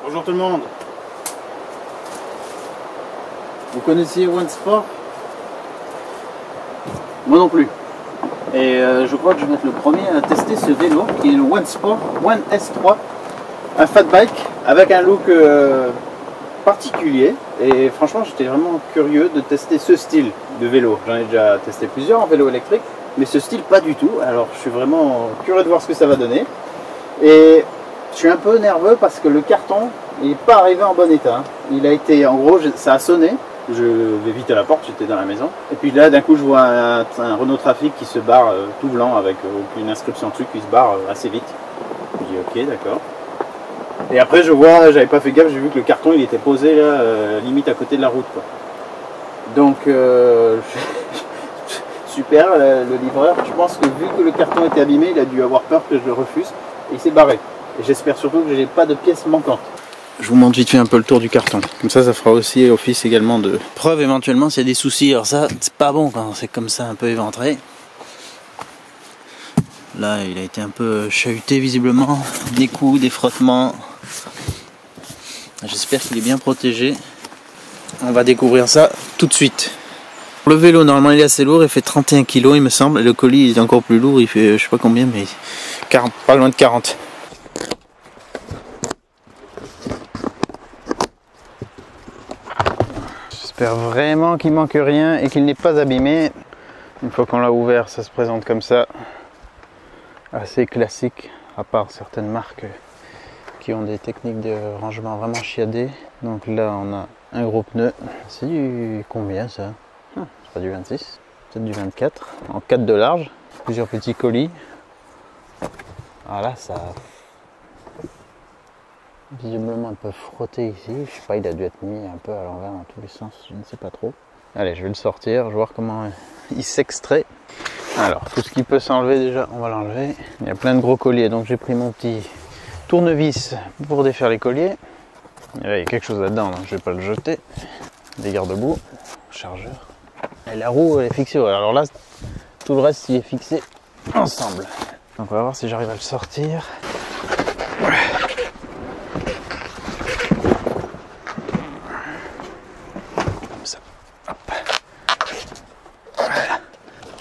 Bonjour tout le monde. Vous connaissiez OneSport? Moi non plus. Et je crois que je vais être le premier à tester ce vélo qui est le OneSport One S3, un fat bike avec un look particulier. Et franchement, j'étais vraiment curieux de tester ce style de vélo. J'en ai déjà testé plusieurs en vélo électrique, mais ce style pas du tout. Alors je suis vraiment curieux de voir ce que ça va donner. Et je suis un peu nerveux parce que le carton il n'est pas arrivé en bon état. Il a été, en gros, ça a sonné. Je vais vite à la porte, j'étais dans la maison. Et puis là, d'un coup, je vois un Renault Trafic qui se barre tout blanc avec aucune inscription dessus, qui se barre assez vite. Je dis ok, d'accord. Et après, je vois, j'avais pas fait gaffe, j'ai vu que le carton il était posé là, limite à côté de la route, quoi. Donc, super, le livreur. Je pense que vu que le carton était abîmé, il a dû avoir peur que je le refuse et il s'est barré. Et j'espère surtout que j'ai pas de pièces manquantes. Je vous montre vite fait un peu le tour du carton. Comme ça fera aussi office également de preuve éventuellement s'il y a des soucis. Alors ça, c'est pas bon quand c'est comme ça un peu éventré. Là, il a été un peu chahuté visiblement. Des coups, des frottements. J'espère qu'il est bien protégé. On va découvrir ça tout de suite. Le vélo, normalement, il est assez lourd. Il fait 31 kg, il me semble. Et le colis, il est encore plus lourd. Il fait, je sais pas combien, mais 40, pas loin de 40. J'espère vraiment qu'il manque rien et qu'il n'est pas abîmé. Une fois qu'on l'a ouvert, ça se présente comme ça. Assez classique, à part certaines marques qui ont des techniques de rangement vraiment chiadées. Donc là, on a un gros pneu. C'est du combien ça? C'est pas du 26, peut-être du 24. En 4 de large. Plusieurs petits colis. Ah là, ça visiblement un peu frotté ici, je sais pas, il a dû être mis un peu à l'envers dans tous les sens, je ne sais pas trop. Allez, je vais le sortir, je vais voir comment il s'extrait. Alors, tout ce qui peut s'enlever déjà, on va l'enlever. Il y a plein de gros colliers, donc j'ai pris mon petit tournevis pour défaire les colliers. Et là, il y a quelque chose là-dedans, donc je vais pas le jeter. Des garde-boue, chargeur. Et la roue, elle est fixée. Alors là, tout le reste, il est fixé ensemble. Donc on va voir si j'arrive à le sortir.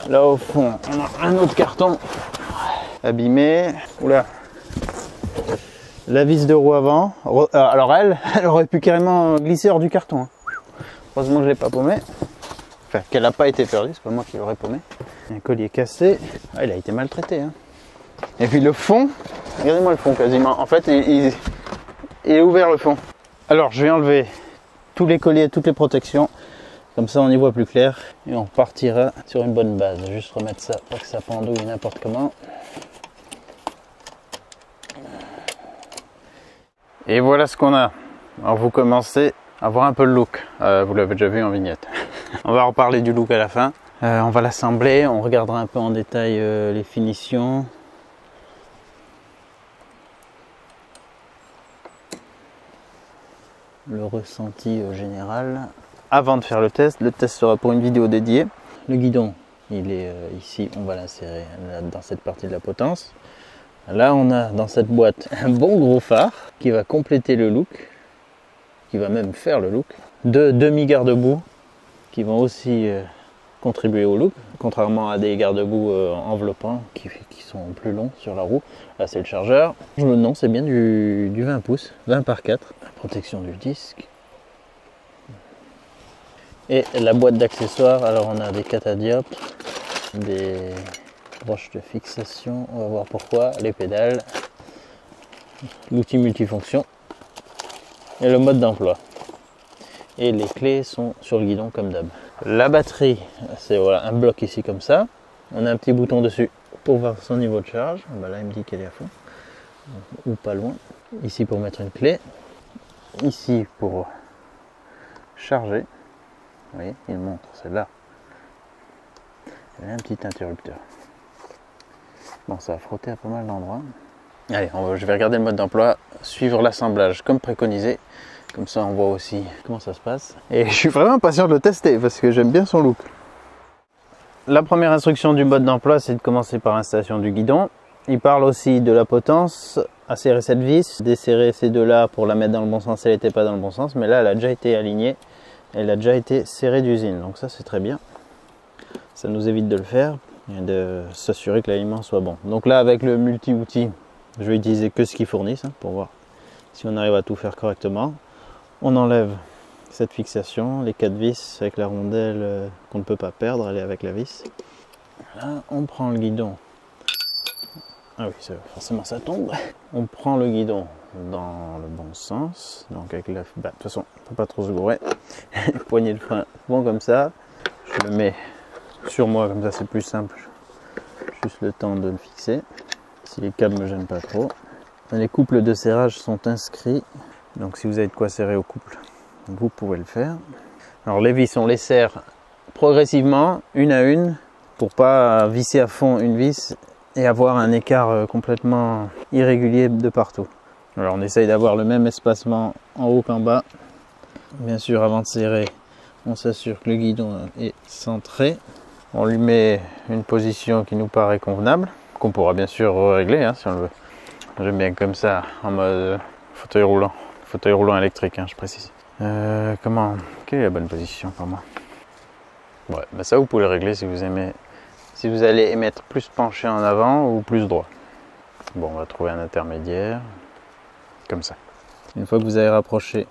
Là au fond, on a un autre carton abîmé. Oula. La vis de roue avant. Alors elle aurait pu carrément glisser hors du carton. Heureusement que je l'ai pas paumé. Enfin, qu'elle n'a pas été perdue, c'est pas moi qui l'aurais paumé. Un collier cassé. Ah, il a été maltraité. Hein. Et puis le fond, regardez-moi le fond quasiment. En fait, il est ouvert le fond. Alors je vais enlever tous les colliers, toutes les protections. Comme ça on y voit plus clair et on partira sur une bonne base. Juste remettre ça, pas que ça pendouille n'importe comment. Et voilà ce qu'on a. Alors vous commencez à voir un peu le look. Vous l'avez déjà vu en vignette. On va reparler du look à la fin. On va l'assembler, on regardera un peu en détail les finitions. Le ressenti général. Avant de faire le test sera pour une vidéo dédiée. Le guidon, il est ici, on va l'insérer dans cette partie de la potence. Là, on a dans cette boîte un bon gros phare qui va compléter le look, qui va même faire le look. Deux demi-garde-boue qui vont aussi contribuer au look, contrairement à des garde-boue enveloppants qui sont plus longs sur la roue. Là, c'est le chargeur. Le nom, c'est bien du 20 pouces, 20 par 4. La protection du disque. Et la boîte d'accessoires, alors on a des catadioptres, des broches de fixation, on va voir pourquoi, les pédales, l'outil multifonction et le mode d'emploi. Et les clés sont sur le guidon comme d'hab. La batterie, c'est voilà, un bloc ici comme ça. On a un petit bouton dessus pour voir son niveau de charge. Ben là il me dit qu'elle est à fond, ou pas loin. Ici pour mettre une clé, ici pour charger. Vous voyez, il montre celle-là. Il y a un petit interrupteur. Bon, ça a frotté à pas mal d'endroits. Allez, je vais regarder le mode d'emploi, suivre l'assemblage comme préconisé. Comme ça, on voit aussi comment ça se passe. Et je suis vraiment impatient de le tester parce que j'aime bien son look. La première instruction du mode d'emploi, c'est de commencer par l'installation du guidon. Il parle aussi de la potence à serrer cette vis, desserrer ces deux-là pour la mettre dans le bon sens, elle n'était pas dans le bon sens, mais là elle a déjà été alignée, elle a déjà été serrée d'usine, donc ça c'est très bien. Ça nous évite de le faire et de s'assurer que l'alignement soit bon. Donc là avec le multi-outil, je vais utiliser que ce qu'ils fournissent pour voir si on arrive à tout faire correctement. On enlève cette fixation, les 4 vis avec la rondelle qu'on ne peut pas perdre, elle est avec la vis. Là on prend le guidon. Ah oui, forcément ça tombe. On prend le guidon dans le bon sens. Donc avec la... de toute façon, on ne peut pas trop se gourer. Poignée de frein, bon comme ça. Je le mets sur moi, comme ça c'est plus simple. Juste le temps de le fixer. Si les câbles ne me gênent pas trop. Les couples de serrage sont inscrits. Donc si vous avez de quoi serrer au couple, vous pouvez le faire. Alors les vis, on les serre progressivement, une à une, pour pas visser à fond une vis et avoir un écart complètement irrégulier de partout. Alors on essaye d'avoir le même espacement en haut qu'en bas. Bien sûr, avant de serrer, on s'assure que le guidon est centré. On lui met une position qui nous paraît convenable, qu'on pourra bien sûr régler si on le veut. J'aime bien comme ça, en mode fauteuil roulant électrique, je précise. Quelle est la bonne position pour moi? Ouais, bah ça vous pouvez le régler si vous aimez. Si vous allez émettre plus penché en avant ou plus droit. Bon, on va trouver un intermédiaire, comme ça. Une fois que vous avez rapproché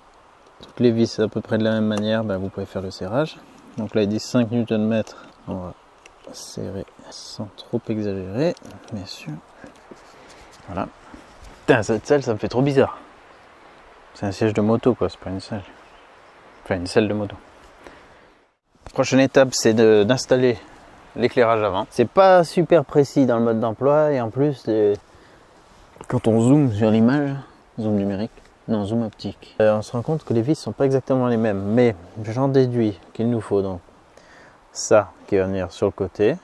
toutes les vis à peu près de la même manière, vous pouvez faire le serrage. Donc là, il dit 5 Nm. On va serrer sans trop exagérer, bien sûr. Voilà. Putain, cette selle, ça me fait trop bizarre. C'est un siège de moto, quoi, c'est pas une selle. Enfin, une selle de moto. Prochaine étape, c'est d'installer l'éclairage avant. C'est pas super précis dans le mode d'emploi et en plus, quand on zoome sur l'image, zoom numérique, non, zoom optique, on se rend compte que les vis sont pas exactement les mêmes, mais j'en déduis qu'il nous faut donc ça qui va venir sur le côté,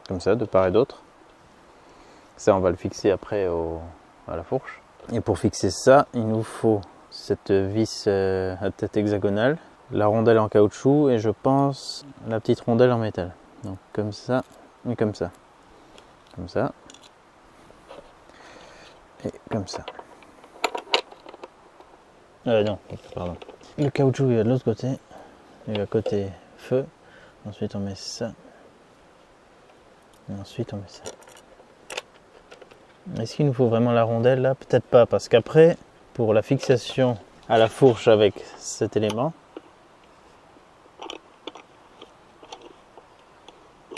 comme ça, de part et d'autre. Ça, on va le fixer après à la fourche. Et pour fixer ça, il nous faut cette vis à tête hexagonale, la rondelle en caoutchouc et je pense la petite rondelle en métal. Donc comme ça et comme ça. Comme ça. Et comme ça. Non, pardon. Le caoutchouc il va de l'autre côté. Il va côté feu. Ensuite on met ça. Et ensuite on met ça. Est-ce qu'il nous faut vraiment la rondelle là? Peut-être pas, parce qu'après, pour la fixation à la fourche avec cet élément,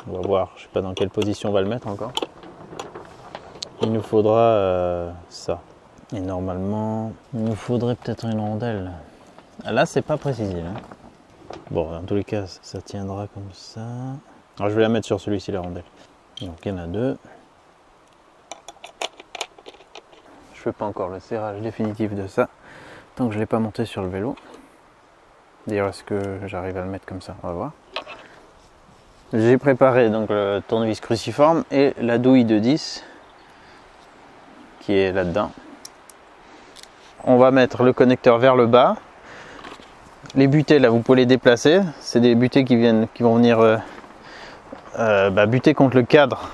on va voir, je sais pas dans quelle position on va le mettre encore. Il nous faudra ça. Et normalement, il nous faudrait peut-être une rondelle. Là, c'est pas précisé. Bon, dans tous les cas, ça tiendra comme ça. Alors, je vais la mettre sur celui-ci, la rondelle. Donc, il y en a deux. Je fais pas encore le serrage définitif de ça tant que je l'ai pas monté sur le vélo. D'ailleurs, est-ce que j'arrive à le mettre comme ça? On va voir. J'ai préparé donc le tournevis cruciforme et la douille de 10 qui est là-dedans. On va mettre le connecteur vers le bas. Les butées là, vous pouvez les déplacer. C'est des butées qui vont venir buter contre le cadre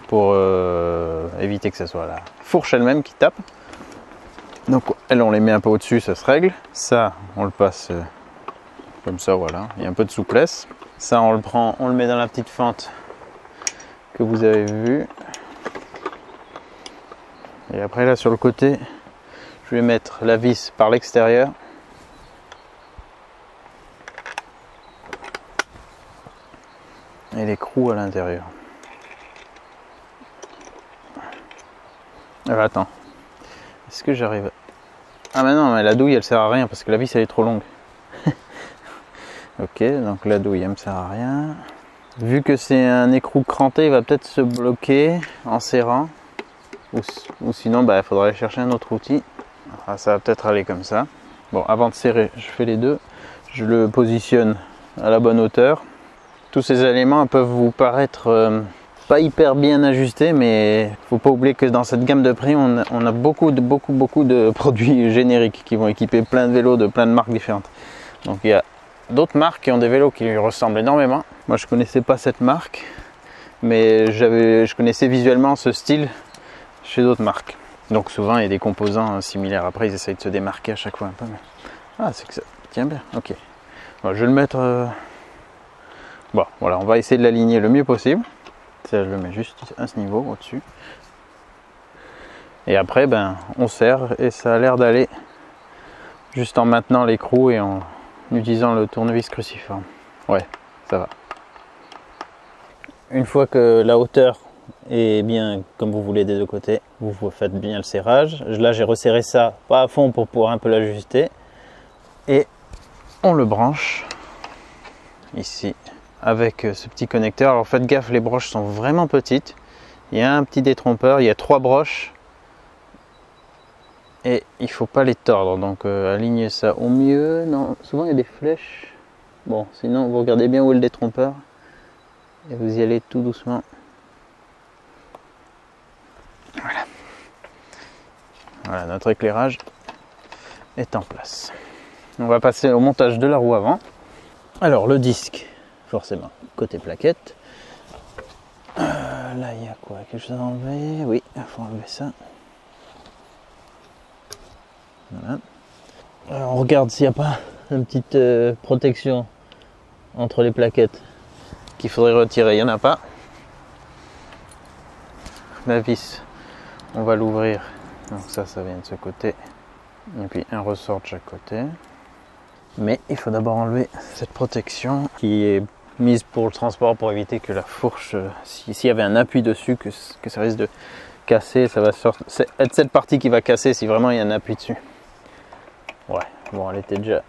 pour éviter que ce soit la fourche elle-même qui tape. Donc elles, on les met un peu au-dessus, ça se règle. Ça, on le passe comme ça, voilà. Il y a un peu de souplesse. Ça, on le prend, on le met dans la petite fente que vous avez vue. Et après là sur le côté, je vais mettre la vis par l'extérieur. Et l'écrou à l'intérieur. Alors attends, est-ce que j'arrive? Ah mais non, mais la douille elle sert à rien parce que la vis elle est trop longue. Ok, donc la douille elle me sert à rien. Vu que c'est un écrou cranté, il va peut-être se bloquer en serrant. Ou sinon il faudra aller chercher un autre outil. Ah, ça va peut-être aller comme ça. Bon, avant de serrer, je fais les deux. Je le positionne à la bonne hauteur. Tous ces éléments peuvent vous paraître pas hyper bien ajustés, mais faut pas oublier que dans cette gamme de prix, on a beaucoup de produits génériques qui vont équiper plein de vélos de plein de marques différentes. Donc il y a d'autres marques qui ont des vélos qui lui ressemblent énormément. Moi je connaissais pas cette marque, mais je connaissais visuellement ce style chez d'autres marques. Donc souvent il y a des composants similaires. Après ils essayent de se démarquer à chaque fois un peu. Mais... Ah, c'est que ça tient bien. Ok. Bon, je vais le mettre... Bon, voilà, on va essayer de l'aligner le mieux possible. Ça, je le mets juste à ce niveau, au-dessus. Et après, ben, on serre et ça a l'air d'aller juste en maintenant l'écrou et en utilisant le tournevis cruciforme. Ouais, ça va. Une fois que la hauteur est bien comme vous voulez des deux côtés, vous faites bien le serrage. Là, j'ai resserré ça pas à fond pour pouvoir un peu l'ajuster. Et on le branche ici avec ce petit connecteur. Alors faites gaffe, les broches sont vraiment petites. Il y a un petit détrompeur, il y a 3 broches. Et il faut pas les tordre, donc alignez ça au mieux. Non, souvent il y a des flèches. Bon, sinon vous regardez bien où est le détrompeur et vous y allez tout doucement. Voilà. Voilà, notre éclairage est en place. On va passer au montage de la roue avant. Alors le disque, forcément, côté plaquette. Là il y a quoi? Quelque chose à enlever? Oui, il faut enlever ça. Voilà. Alors, on regarde s'il n'y a pas une petite protection entre les plaquettes qu'il faudrait retirer. Il n'y en a pas. La vis, on va l'ouvrir. Donc ça vient de ce côté. Et puis un ressort de chaque côté. Mais il faut d'abord enlever cette protection qui est mise pour le transport pour éviter que la fourche, s'il y avait un appui dessus, que ça risque de casser. Ça va être cette partie qui va casser si vraiment il y a un appui dessus. Ouais, bon, elle était déjà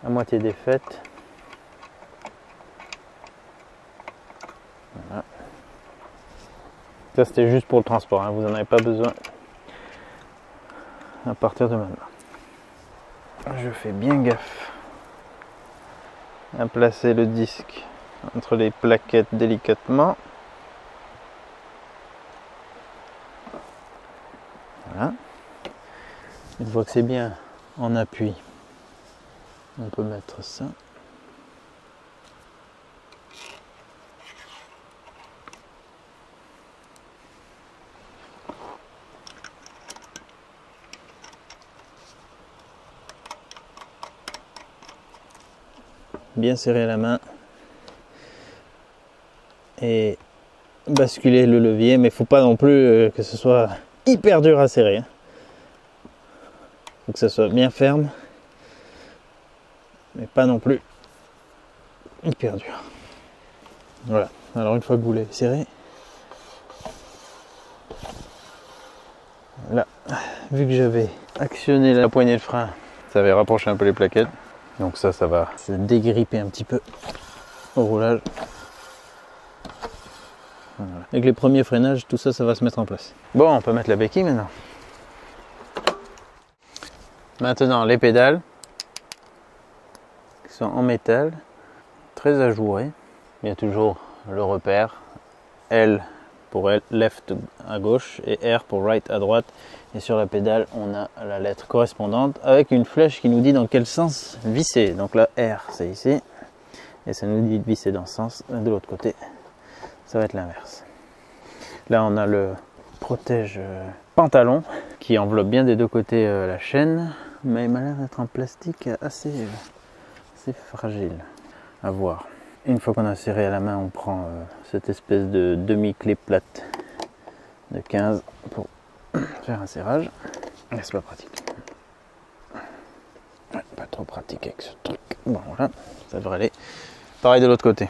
à moitié défaite. Voilà. Ça c'était juste pour le transport, hein. Vous n'en avez pas besoin à partir de maintenant. Je fais bien gaffe à placer le disque entre les plaquettes délicatement. Voilà. Une fois que c'est bien en appui, on peut mettre ça. Bien serrer à la main et basculer le levier, mais il ne faut pas non plus que ce soit hyper dur à serrer. Faut que ça soit bien ferme, mais pas non plus hyper dur. Voilà, alors une fois que vous l'avez serré, là, vu que j'avais actionné la poignée de frein, ça avait rapproché un peu les plaquettes. Donc ça va se dégripper un petit peu au roulage. Voilà. Avec les premiers freinages, tout ça, ça va se mettre en place. Bon, on peut mettre la béquille maintenant. Maintenant, les pédales qui sont en métal, très ajourées. Il y a toujours le repère L pour left à gauche et R pour right à droite. Et sur la pédale, on a la lettre correspondante avec une flèche qui nous dit dans quel sens visser. Donc là, R, c'est ici. Et ça nous dit de visser dans ce sens. De l'autre côté, ça va être l'inverse. Là, on a le protège pantalon qui enveloppe bien des deux côtés la chaîne. Mais il m'a l'air d'être en plastique assez fragile. À voir. Une fois qu'on a serré à la main, on prend cette espèce de demi-clé plate de 15 pour faire un serrage. Mais c'est pas pratique. Ouais, pas trop pratique avec ce truc. Bon voilà, ça devrait aller. Pareil de l'autre côté.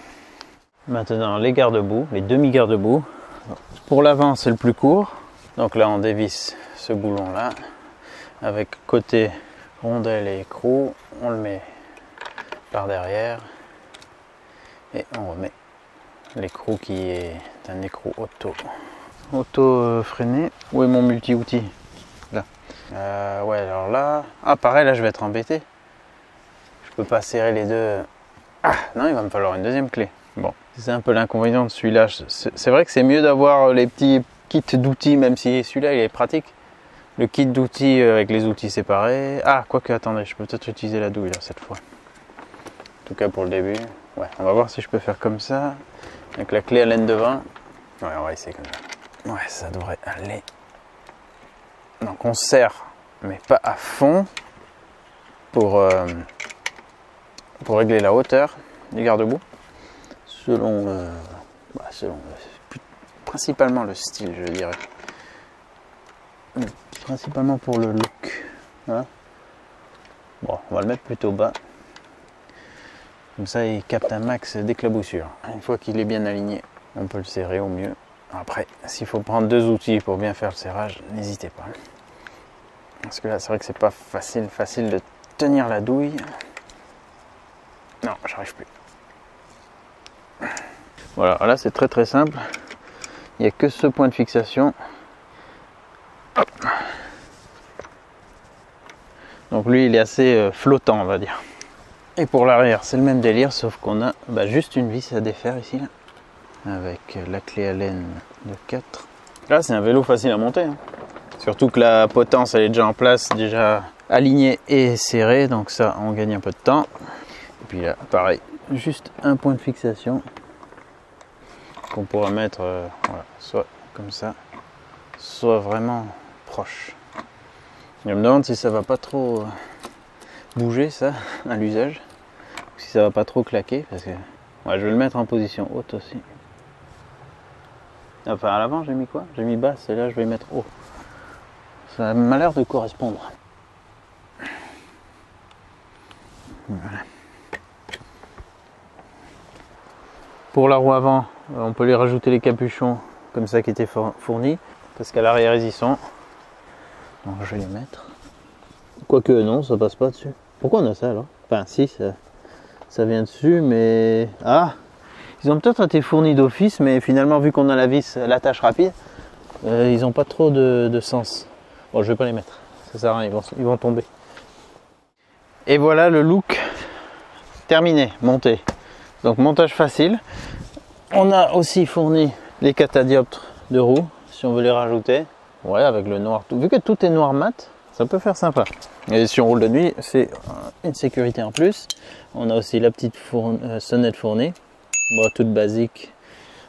Maintenant les garde-boue, les demi-garde-boue. Pour l'avant c'est le plus court. Donc là on dévisse ce boulon là. Avec côté rondelle et écrou. On le met par derrière. Et on remet l'écrou qui est un écrou auto freiné. Où est mon multi-outil? Là. Ouais, alors là... Ah, pareil, là, je vais être embêté. Je peux pas serrer les deux. Ah, non, il va me falloir une deuxième clé. Bon, c'est un peu l'inconvénient de celui-là. C'est vrai que c'est mieux d'avoir les petits kits d'outils, même si celui-là, il est pratique. Le kit d'outils avec les outils séparés. Ah, quoique, attendez, je peux peut-être utiliser la douille, là, cette fois. En tout cas, pour le début. Ouais, on va voir si je peux faire comme ça. Avec la clé à laine devant. Ouais, on va essayer comme ça. Ouais, ça devrait aller qu'on serre, mais pas à fond, pour régler la hauteur du garde-boue, selon principalement le style, je dirais. Principalement pour le look. Hein. Bon, on va le mettre plutôt bas. Comme ça, il capte un max d'éclaboussure. Une fois qu'il est bien aligné, on peut le serrer au mieux. Après, s'il faut prendre 2 outils pour bien faire le serrage, n'hésitez pas. Parce que là, c'est vrai que c'est pas facile de tenir la douille. Non, j'arrive plus. Voilà, là c'est très simple. Il n'y a que ce point de fixation. Hop. Donc lui, il est assez flottant, on va dire. Et pour l'arrière, c'est le même délire, sauf qu'on a juste une vis à défaire ici, là, avec la clé Allen de 4. Là, c'est un vélo facile à monter. Hein. Surtout que la potence, elle est déjà en place, déjà alignée et serrée, donc ça, on gagne un peu de temps. Et puis là, pareil, juste un point de fixation qu'on pourra mettre voilà, soit comme ça, soit vraiment proche. Je me demande si ça va pas trop bouger ça à l'usage, si ça va pas trop claquer, parce que ouais, je vais le mettre en position haute aussi. Enfin à l'avant j'ai mis quoi? J'ai mis basse et là je vais mettre haut. Ça m'a l'air de correspondre. Voilà. Pour la roue avant, on peut lui rajouter les capuchons comme ça qui étaient fournis, parce qu'à l'arrière ils y sont. Donc je vais les mettre. Quoique non, ça passe pas dessus. Pourquoi on a ça alors? Enfin si, ça vient dessus, mais... Ah! Ils ont peut-être été fournis d'office, mais finalement vu qu'on a la vis, l'attache rapide, ils n'ont pas trop de sens. Bon, je vais pas les mettre, ça sert à rien, ils vont tomber. Et voilà le look terminé, monté. Donc montage facile. On a aussi fourni les catadioptres de roue, si on veut les rajouter. Ouais, avec le noir, vu que tout est noir mat, ça peut faire sympa. Et si on roule de nuit, c'est une sécurité en plus. On a aussi la petite sonnette fournie, bon, toute basique,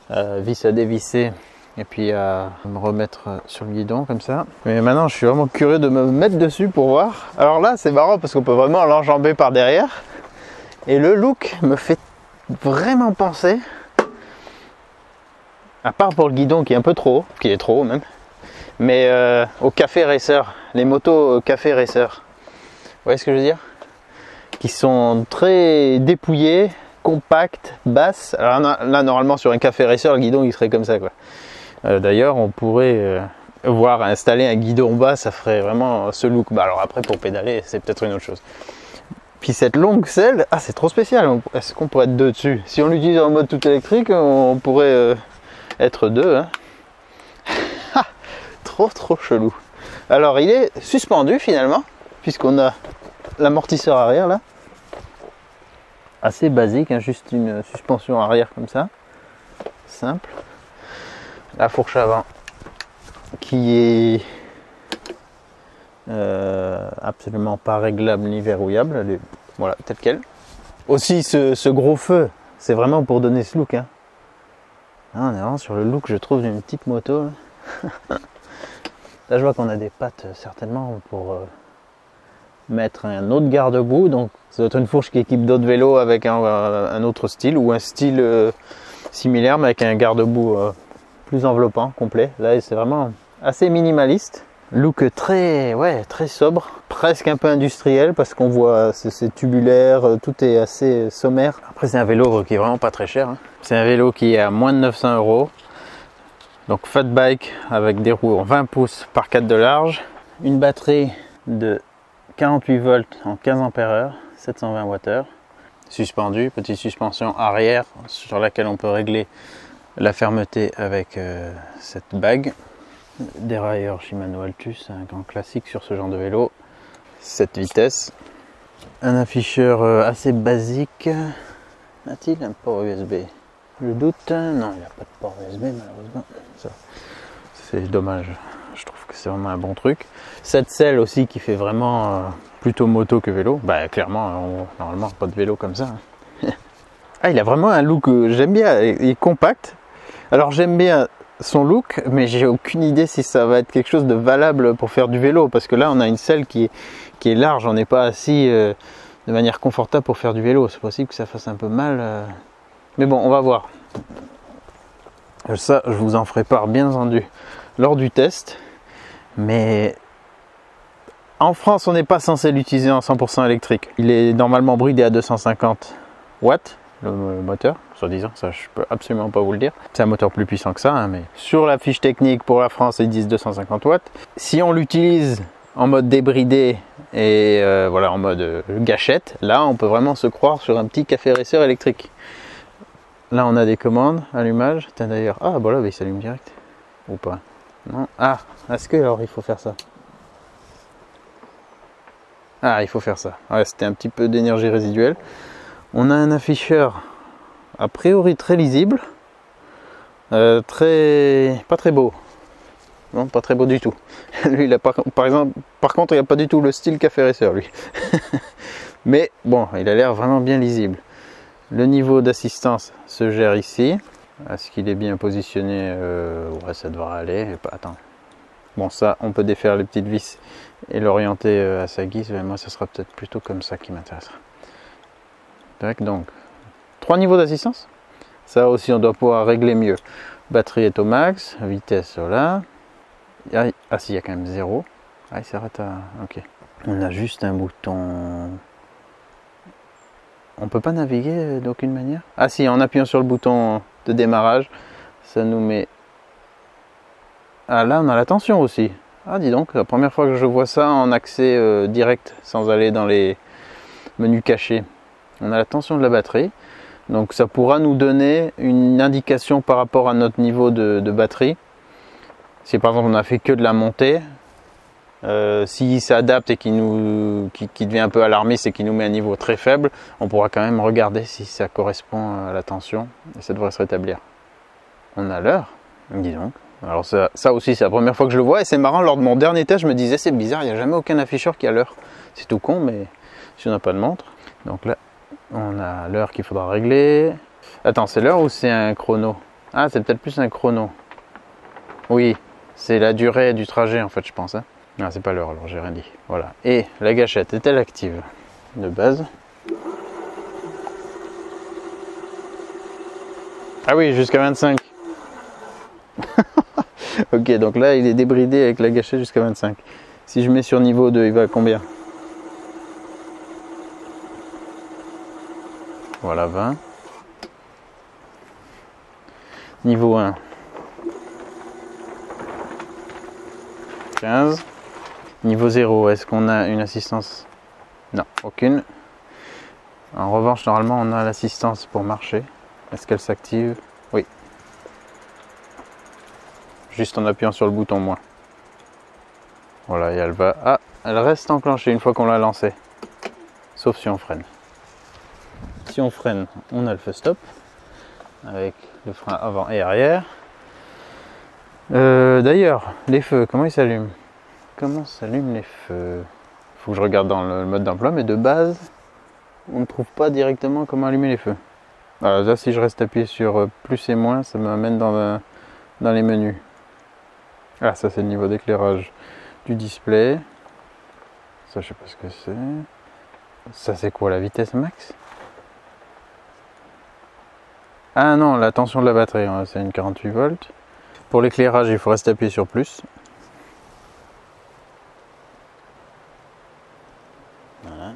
vis à dévisser et puis à me remettre sur le guidon comme ça. Mais maintenant, je suis vraiment curieux de me mettre dessus pour voir. Alors là, c'est marrant parce qu'on peut vraiment l'enjamber par derrière. Et le look me fait vraiment penser, à part pour le guidon qui est un peu trop haut, qui est trop haut même, mais au café racer, les motos café racer, vous voyez ce que je veux dire, qui sont très dépouillées, compactes, basses. Alors là normalement sur un café racer le guidon il serait comme ça quoi. D'ailleurs on pourrait voir installer un guidon bas, ça ferait vraiment ce look. Bah, alors après pour pédaler c'est peut-être une autre chose. Puis cette longue selle, ah c'est trop spécial, est-ce qu'on pourrait être deux dessus? Si on l'utilise en mode tout électrique on pourrait être deux hein. Trop chelou. Alors il est suspendu finalement, puisqu'on a l'amortisseur arrière là. Assez basique, hein, juste une suspension arrière comme ça. Simple. La fourche avant qui est absolument pas réglable ni verrouillable. Elle est, voilà, telle quelle. Aussi ce gros feu, c'est vraiment pour donner ce look. Hein. Ah, on est vraiment sur le look je trouve d'une petite moto. Là. Là je vois qu'on a des pattes certainement pour mettre un autre garde-boue, donc ça doit être une fourche qui équipe d'autres vélos avec un autre style ou un style similaire mais avec un garde-boue plus enveloppant, complet. Là c'est vraiment assez minimaliste, look très sobre, presque un peu industriel parce qu'on voit c'est tubulaire, tout est assez sommaire. Après c'est un vélo qui est vraiment pas très cher, hein. C'est un vélo qui est à moins de 900 €. Donc fat bike avec des roues en 20 pouces par 4 de large, une batterie de 48 volts en 15 ampères-heure, 720 Wh, suspendu, petite suspension arrière sur laquelle on peut régler la fermeté avec cette bague, dérailleur Shimano Altus, un grand classique sur ce genre de vélo, 7 vitesses, un afficheur assez basique. A-t-il un port USB? Je doute, non il n'a pas de port USB malheureusement, c'est dommage, je trouve que c'est vraiment un bon truc. Cette selle aussi qui fait vraiment plutôt moto que vélo, bah clairement normalement pas de vélo comme ça. Ah il a vraiment un look, j'aime bien, il est compact. Alors j'aime bien son look, mais j'ai aucune idée si ça va être quelque chose de valable pour faire du vélo, parce que là on a une selle qui est large, on n'est pas assis de manière confortable pour faire du vélo. C'est possible que ça fasse un peu mal, mais bon, on va voir. Ça, je vous en ferai part bien entendu lors du test, mais en France on n'est pas censé l'utiliser en 100% électrique. Il est normalement bridé à 250 watts le moteur, soi-disant, ça je peux absolument pas vous le dire. C'est un moteur plus puissant que ça, hein, mais sur la fiche technique pour la France ils disent 250 watts. Si on l'utilise en mode débridé et voilà, en mode gâchette, là on peut vraiment se croire sur un petit café racer électrique. Là on a des commandes, allumage, d'ailleurs, ah bah là il s'allume direct, ou pas, non, ah, est-ce que alors il faut faire ça? Ah, il faut faire ça, ouais, c'était un petit peu d'énergie résiduelle. On a un afficheur a priori très lisible, pas très beau, non, pas très beau du tout. Lui il a par contre il n'a pas du tout le style café racer lui. Mais bon, il a l'air vraiment bien lisible. Le niveau d'assistance se gère ici. Est-ce qu'il est bien positionné? Ouais, ça devrait aller. Attends. Bon, ça, on peut défaire les petites vis et l'orienter à sa guise. Mais moi, ce sera peut-être plutôt comme ça qui m'intéressera. Donc, 3 niveaux d'assistance. Ça aussi, on doit pouvoir régler mieux. Batterie est au max. Vitesse, voilà. Ah si, il y a quand même 0. Ah, il s'arrête à... Ok. On a juste un bouton... On peut pas naviguer d'aucune manière? Ah si, en appuyant sur le bouton de démarrage, ça nous met... Ah là, on a la tension aussi. Ah dis donc, la première fois que je vois ça en accès direct, sans aller dans les menus cachés. On a la tension de la batterie. Donc ça pourra nous donner une indication par rapport à notre niveau de batterie. Si par exemple on a fait que de la montée, s'il s'adapte et qu'il devient un peu alarmiste et qu'il nous met un niveau très faible, on pourra quand même regarder si ça correspond à la tension et ça devrait se rétablir. On a l'heure, dis donc. Alors ça aussi c'est la première fois que je le vois et c'est marrant, lors de mon dernier test je me disais c'est bizarre, il n'y a jamais aucun afficheur qui a l'heure. C'est tout con, mais si on n'a pas de montre. Donc là on a l'heure qu'il faudra régler. Attends, c'est l'heure ou c'est un chrono? Ah, c'est peut-être plus un chrono. Oui, c'est la durée du trajet en fait, je pense, hein. Non, c'est pas l'heure, alors j'ai rien dit. Voilà. Et la gâchette est-elle active? De base. Ah oui, jusqu'à 25. Ok, donc là, il est débridé avec la gâchette jusqu'à 25. Si je mets sur niveau 2, il va à combien? Voilà, 20. Niveau 1. 15. Niveau 0, est-ce qu'on a une assistance? Non, aucune. En revanche, normalement, on a l'assistance pour marcher. Est-ce qu'elle s'active? Oui. Juste en appuyant sur le bouton moins. Voilà, et elle va... Ah, elle reste enclenchée une fois qu'on l'a lancée. Sauf si on freine. Si on freine, on a le feu stop. Avec le frein avant et arrière. D'ailleurs, les feux, comment ils s'allument? Comment s'allument les feux? Faut que je regarde dans le mode d'emploi, mais de base, on ne trouve pas directement comment allumer les feux. Alors là, si je reste appuyé sur plus et moins, ça m'amène dans les menus. Ah, ça c'est le niveau d'éclairage du display. Ça, je sais pas ce que c'est. Ça c'est quoi, la vitesse max? Ah non, la tension de la batterie, c'est une 48 volts. Pour l'éclairage, il faut rester appuyé sur plus. Voilà.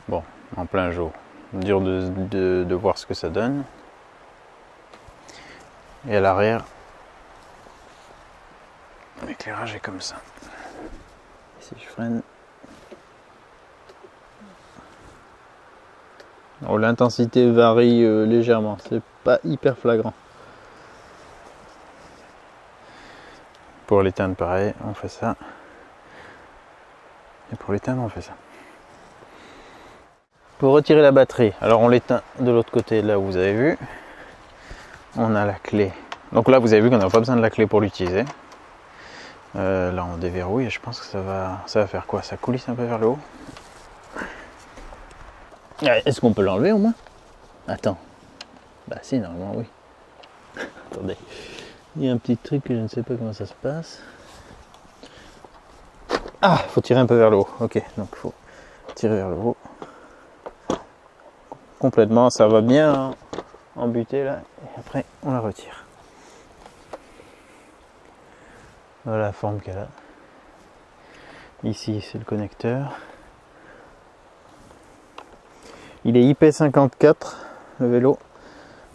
Bon, en plein jour. Dur de voir ce que ça donne. Et à l'arrière, l'éclairage est comme ça. Si je freine. Oh, l'intensité varie légèrement, c'est pas hyper flagrant. Pour l'éteindre, pareil, on fait ça. Et pour l'éteindre, on fait ça. Pour retirer la batterie, alors on l'éteint de l'autre côté, là où vous avez vu. On a la clé. Donc là, vous avez vu qu'on n'a pas besoin de la clé pour l'utiliser. Là, on déverrouille et je pense que ça va faire quoi? Ça coulisse un peu vers le haut. Est-ce qu'on peut l'enlever au moins? Attends. Bah si, normalement oui. Attendez. Il y a un petit truc que je ne sais pas comment ça se passe. Ah, faut tirer un peu vers le haut. Ok, donc il faut tirer vers le haut. Complètement, ça va bien embuter là. Et après, on la retire. Voilà la forme qu'elle a. Ici, c'est le connecteur. Il est IP54, le vélo.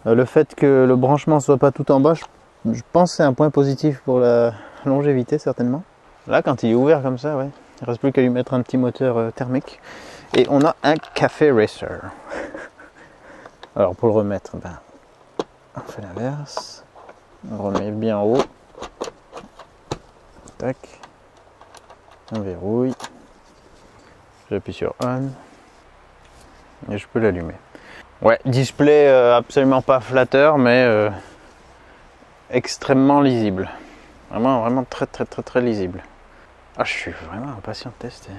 Le fait que le branchement soit pas tout en bas, je pense que c'est un point positif pour la longévité certainement. Là, quand il est ouvert comme ça, ouais, il ne reste plus qu'à lui mettre un petit moteur thermique. Et on a un Café Racer. Alors pour le remettre, ben, on fait l'inverse. On remet bien en haut. Tac. On verrouille. J'appuie sur On. Et je peux l'allumer. Ouais, display absolument pas flatteur, mais extrêmement lisible. Vraiment très lisible. Ah, je suis vraiment impatient de tester.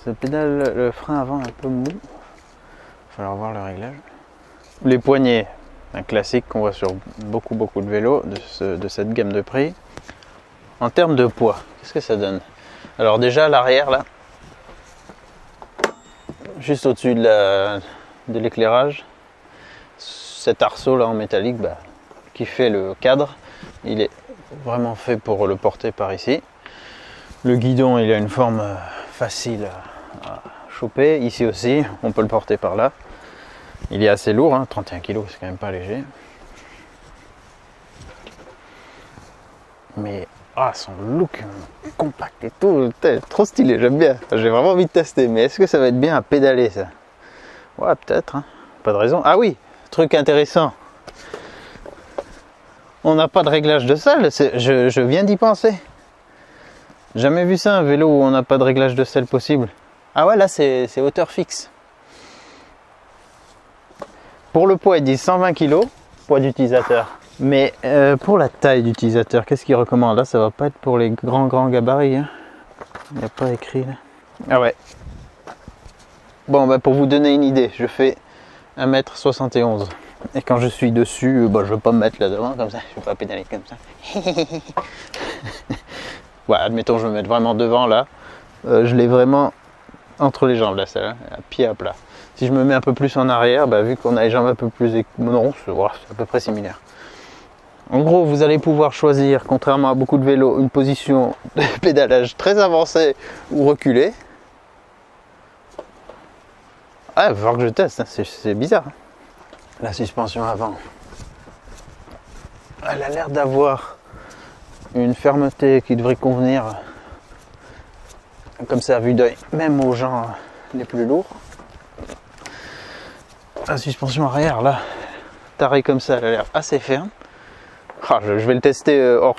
Ce pédale, le frein avant est un peu mou. Il va falloir voir le réglage. Les poignées, un classique qu'on voit sur beaucoup de vélos de cette gamme de prix. En termes de poids, qu'est-ce que ça donne? Alors déjà l'arrière là, juste au-dessus de l'éclairage, cet arceau là en métallique qui fait le cadre, il est vraiment fait pour le porter par ici. Le guidon, il a une forme facile à choper. Ici aussi, on peut le porter par là. Il est assez lourd, hein, 31 kg, c'est quand même pas léger. Mais son look compact et tout, trop stylé, j'aime bien. J'ai vraiment envie de tester, mais est-ce que ça va être bien à pédaler ça? Ouais, peut-être, hein. Pas de raison. Ah oui, truc intéressant. On n'a pas de réglage de selle, je viens d'y penser. Jamais vu ça, un vélo où on n'a pas de réglage de selle possible. Ah ouais, là c'est hauteur fixe. Pour le poids, ils disent 120 kg, poids d'utilisateur. Mais pour la taille d'utilisateur, qu'est-ce qu'ils recommandent? Là, ça va pas être pour les grands gabarits. Hein. Il n'y a pas écrit là. Ah ouais. Bon, pour vous donner une idée, je fais 1m71. Et quand je suis dessus, je ne vais pas me mettre là devant comme ça. Je ne vais pas pédaler comme ça. Ouais, admettons, je vais me mettre vraiment devant là. Je l'ai vraiment entre les jambes là, celle-là, à pied à plat. Si je me mets un peu plus en arrière, vu qu'on a les jambes un peu plus... Non, c'est à peu près similaire. En gros, vous allez pouvoir choisir, contrairement à beaucoup de vélos, une position de pédalage très avancée ou reculée. Ah, il va falloir que je teste, hein. C'est bizarre. La suspension avant, elle a l'air d'avoir une fermeté qui devrait convenir comme ça à vue d'œil, même aux gens les plus lourds. La suspension arrière là, tarée comme ça, elle a l'air assez ferme. Je vais le tester hors.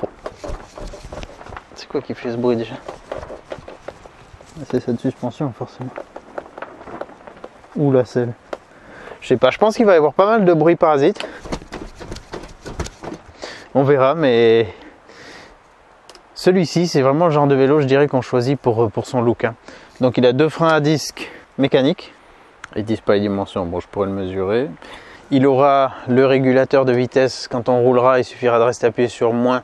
C'est quoi qui fait ce bruit déjà? C'est cette suspension forcément. Ou la selle. Je sais pas, je pense qu'il va y avoir pas mal de bruit parasite. On verra, mais celui-ci, c'est vraiment le genre de vélo, je dirais, qu'on choisit pour son look. Hein. Donc il a deux freins à disque mécaniques. Ils disent pas les dimensions, bon je pourrais le mesurer. Il aura le régulateur de vitesse, quand on roulera, il suffira de rester appuyé sur moins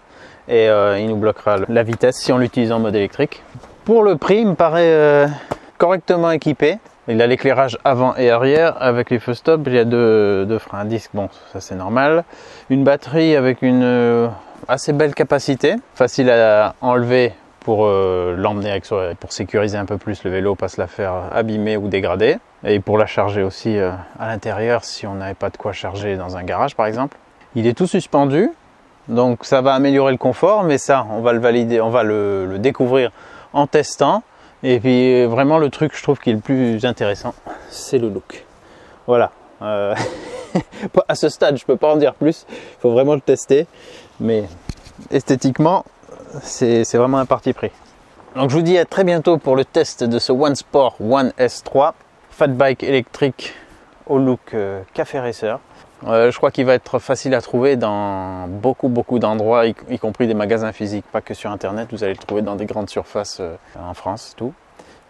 et il nous bloquera la vitesse si on l'utilise en mode électrique. Pour le prix, il me paraît correctement équipé. Il a l'éclairage avant et arrière avec les feux stop, il y a deux freins à disque, bon ça c'est normal. Une batterie avec une assez belle capacité, facile à enlever pour l'emmener avec soi, pour sécuriser un peu plus le vélo, pas se la faire abîmer ou dégrader. Et pour la charger aussi à l'intérieur si on n'avait pas de quoi charger dans un garage par exemple. Il est tout suspendu, donc ça va améliorer le confort, mais ça on va le valider, on va le découvrir en testant. Et puis vraiment le truc je trouve qui est le plus intéressant, c'est le look. Voilà. À ce stade je peux pas en dire plus, il faut vraiment le tester. Mais esthétiquement c'est vraiment un parti pris. Donc je vous dis à très bientôt pour le test de ce One Sport One S3 Fat Bike électrique au look Café Racer. Je crois qu'il va être facile à trouver dans beaucoup d'endroits, y compris des magasins physiques, pas que sur internet. Vous allez le trouver dans des grandes surfaces en France, tout.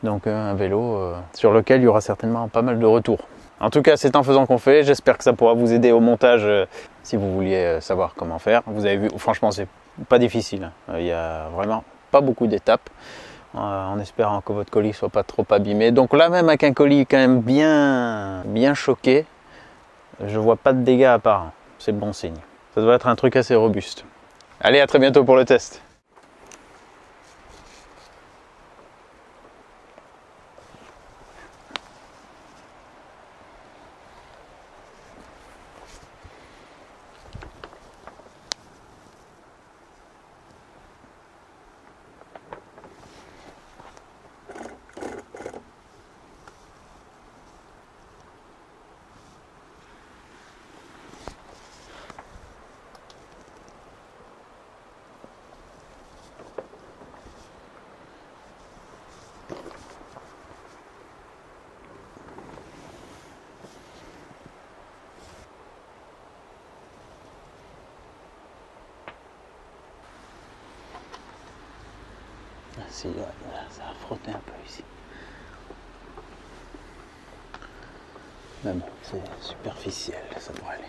Donc un vélo sur lequel il y aura certainement pas mal de retours. En tout cas, c'est en faisant qu'on fait. J'espère que ça pourra vous aider au montage si vous vouliez savoir comment faire. Vous avez vu, franchement, c'est pas difficile. Il y a vraiment pas beaucoup d'étapes. En espérant que votre colis soit pas trop abîmé. Donc là, même avec un colis quand même bien choqué, je vois pas de dégâts apparents. C'est bon signe. Ça doit être un truc assez robuste. Allez, à très bientôt pour le test. Si, ouais, ça a frotté un peu ici. Mais bon, c'est superficiel, ça devrait aller.